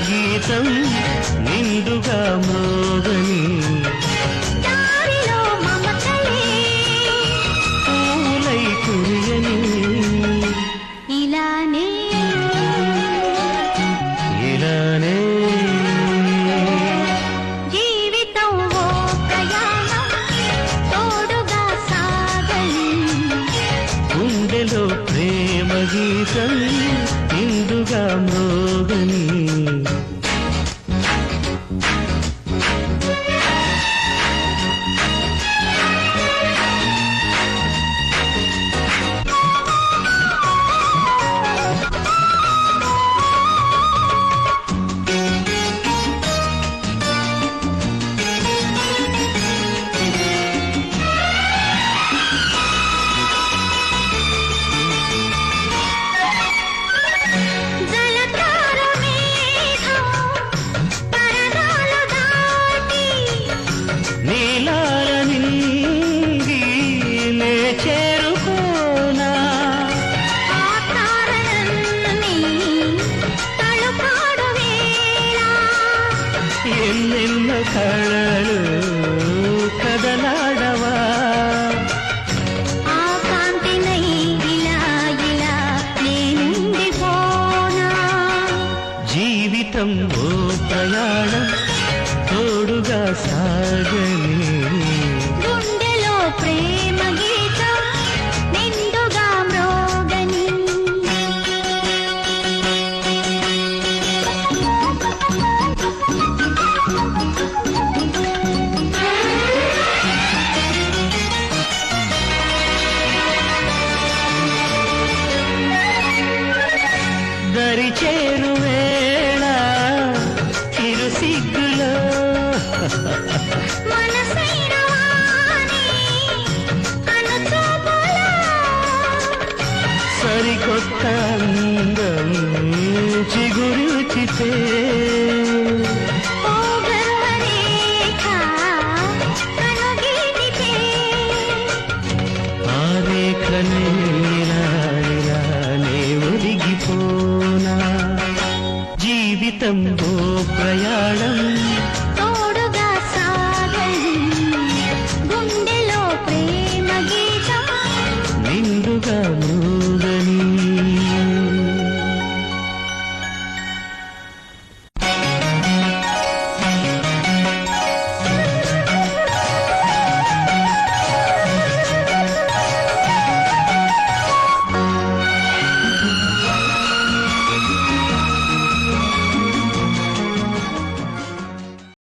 గీతం నిండుగా మోగని దారిలో మమతలే పూలై కురియని ఇలానే ఇలానే జీవితం ఓ ప్రయాణం తోడుగా సాగని గుండెలో ప్రేమ గీతం నిండుగా మోగని జలతార మేఘం పరదాలు దాటి నీలాల నింగి నే చేరుకోనా ఆ తారలన్నీ తలుపాడు వేళ ఎన్నెన్న కళలు కదలాడవా ఆ కాంతినై ఇలా ఇలా నేనుండిపోనా జీవితం ఓ ప్రయాణం తోడుగా సాగని గుండెలో ప్రేమ గీతం నిండుగా మ్రోగని దరి చేరు వేళ చిరు సిగ్గులో మనసైన వాణి కనుచూపులో సరికొత్త అందం చిగురుచితే ఓ గర్వరేఖ కనుగీటితే ఆ రేఖనే ఇలా ఇలా నే ఒదిగిపోనా జీవితం ఓ